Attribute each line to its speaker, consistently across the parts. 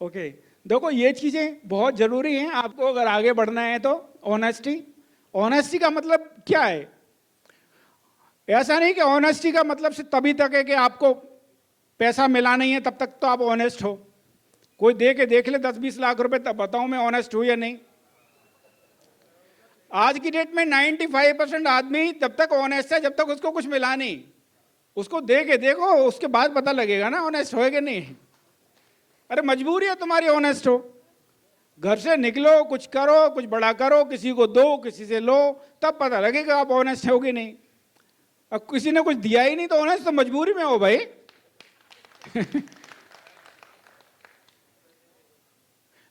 Speaker 1: Okay, देखो ये चीजें बहुत जरूरी हैं आपको अगर आगे बढ़ना है तो। ऑनेस्टी, ऑनेस्टी का मतलब क्या है? ऐसा नहीं कि ऑनेस्टी का मतलब सिर्फ तभी तक है कि आपको पैसा मिला नहीं है तब तक तो आप ऑनेस्ट हो। कोई दे के देख ले 10-20 लाख रुपए तब बताऊं मैं ऑनेस्ट हूं या नहीं। आज की डेट में 95% आदमी तब तक ऑनेस्ट है जब तक उसको कुछ मिला नहीं। उसको दे के देखो, उसके बाद पता लगेगा ना ऑनेस्ट होए कि नहीं। अरे मजबूरी है तुम्हारी ऑनेस्ट हो। घर से निकलो, कुछ करो, कुछ बड़ा करो, किसी को दो, किसी से लो, तब पता लगेगा आप ऑनेस्ट हो कि नहीं। अब किसी ने कुछ दिया ही नहीं तो ऑनेस्ट तो मजबूरी में हो भाई।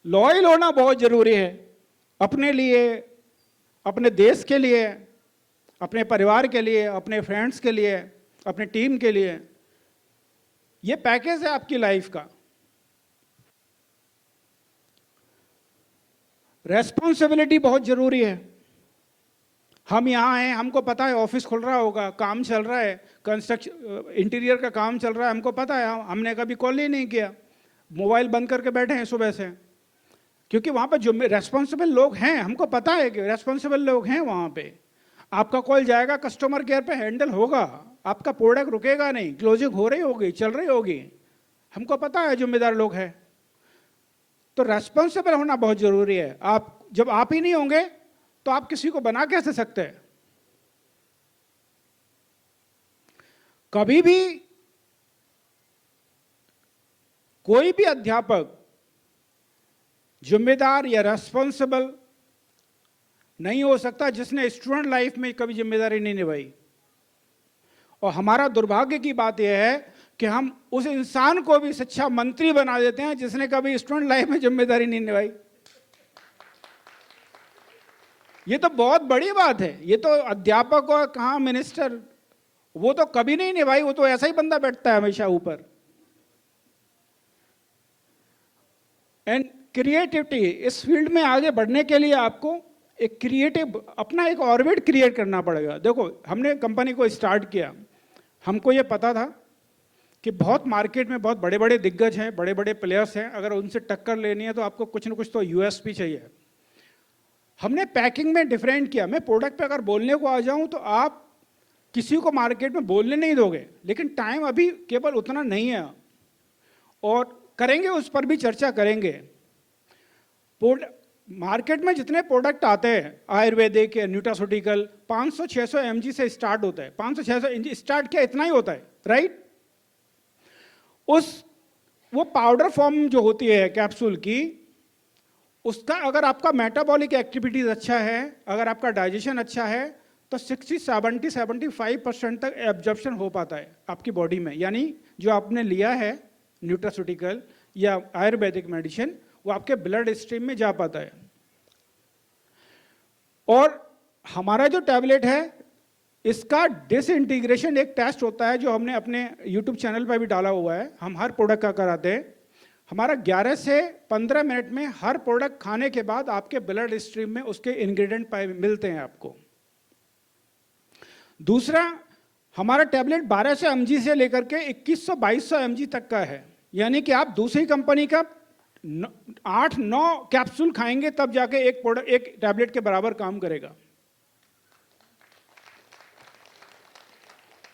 Speaker 1: लॉयल होना बहुत जरूरी है, अपने लिए, अपने देश के लिए, अपने परिवार के लिए, अपने फ्रेंड्स के लिए, अपने टीम के लिए। ये पैकेज है आपकी लाइफ का। रेस्पॉन्सिबिलिटी बहुत जरूरी है। हम यहाँ हैं, हमको पता है ऑफिस खुल रहा होगा, काम चल रहा है, कंस्ट्रक्शन इंटीरियर का काम चल रहा है, हमको पता है, हमने कभी कॉल ही नहीं किया, मोबाइल बंद करके बैठे हैं सुबह से, क्योंकि वहाँ पर जो रेस्पॉन्सिबल लोग हैं, हमको पता है कि रेस्पॉन्सिबल लोग हैं वहाँ पे। आपका कॉल जाएगा, कस्टमर केयर पे हैंडल होगा, आपका प्रोडक्ट रुकेगा नहीं, क्लोजिंग हो रही होगी, चल रही होगी, हमको पता है जिम्मेदार लोग हैं। तो रेस्पॉन्सिबल होना बहुत जरूरी है। आप जब आप ही नहीं होंगे तो आप किसी को बना कैसे सकते हैं? कभी भी कोई भी अध्यापक जिम्मेदार या रेस्पॉन्सिबल नहीं हो सकता जिसने स्टूडेंट लाइफ में कभी जिम्मेदारी नहीं निभाई। और हमारा दुर्भाग्य की बात यह है कि हम उस इंसान को भी शिक्षा मंत्री बना देते हैं जिसने कभी स्टूडेंट लाइफ में जिम्मेदारी नहीं निभाई। ये तो बहुत बड़ी बात है। ये तो अध्यापक और कहाँ मिनिस्टर, वो तो कभी नहीं निभाई, वो तो ऐसा ही बंदा बैठता है हमेशा ऊपर। एंड क्रिएटिविटी, इस फील्ड में आगे बढ़ने के लिए आपको एक क्रिएटिव अपना एक ऑर्बिट क्रिएट करना पड़ेगा। देखो हमने कंपनी को स्टार्ट किया, हमको ये पता था कि बहुत मार्केट में बहुत बड़े बड़े दिग्गज हैं, बड़े बड़े प्लेयर्स हैं, अगर उनसे टक्कर लेनी है तो आपको कुछ ना कुछ तो यूएसपी चाहिए। हमने पैकिंग में डिफरेंट किया। मैं प्रोडक्ट पे अगर बोलने को आ जाऊं तो आप किसी को मार्केट में बोलने नहीं दोगे, लेकिन टाइम अभी केवल उतना नहीं है और करेंगे, उस पर भी चर्चा करेंगे। मार्केट में जितने प्रोडक्ट आते हैं आयुर्वेदिक या न्यूट्रास्यूटिकल 500-600 mg से स्टार्ट होता है। 500-600 mg स्टार्ट किया, इतना ही होता है, राइट। वो पाउडर फॉर्म जो होती है कैप्सूल की, उसका अगर आपका मेटाबॉलिक एक्टिविटीज अच्छा है, अगर आपका डाइजेशन अच्छा है, तो 60-70-75% तक एब्जॉर्प्शन हो पाता है आपकी बॉडी में। यानी जो आपने लिया है न्यूट्रास्यूटिकल या आयुर्वेदिक मेडिसिन, वो आपके ब्लड स्ट्रीम में जा पाता है। और हमारा जो टैबलेट है, इसका डिसइंटीग्रेशन एक टेस्ट होता है जो हमने अपने यूट्यूब चैनल पर भी डाला हुआ है। हम हर प्रोडक्ट का कराते हैं। हमारा 11 से 15 मिनट में हर प्रोडक्ट खाने के बाद आपके ब्लड स्ट्रीम में उसके इंग्रेडिएंट मिलते हैं आपको। दूसरा, हमारा टैबलेट 1200 mg से लेकर के 2100-2200 mg तक का है। यानी कि आप दूसरी कंपनी का 8-9 कैप्सूल खाएंगे तब जाके एक टैबलेट के बराबर काम करेगा।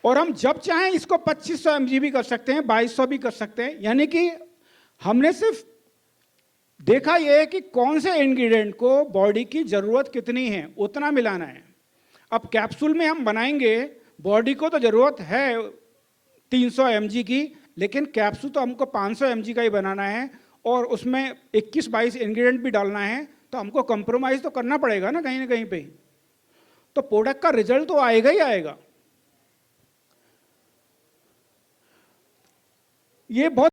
Speaker 1: और हम जब चाहें इसको 2500 mg भी कर सकते हैं, 2200 भी कर सकते हैं। यानी कि हमने सिर्फ देखा यह है कि कौन से इंग्रेडिएंट को बॉडी की जरूरत कितनी है उतना मिलाना है। अब कैप्सूल में हम बनाएंगे, बॉडी को तो जरूरत है 300 mg की, लेकिन कैप्सूल तो हमको 500 mg का ही बनाना है और उसमें 21-22 इंग्रेडिएंट भी डालना है, तो हमको कंप्रोमाइज तो करना पड़ेगा ना कहीं पे। तो प्रोडक्ट का रिजल्ट तो आएगा ही आएगा। ये बहुत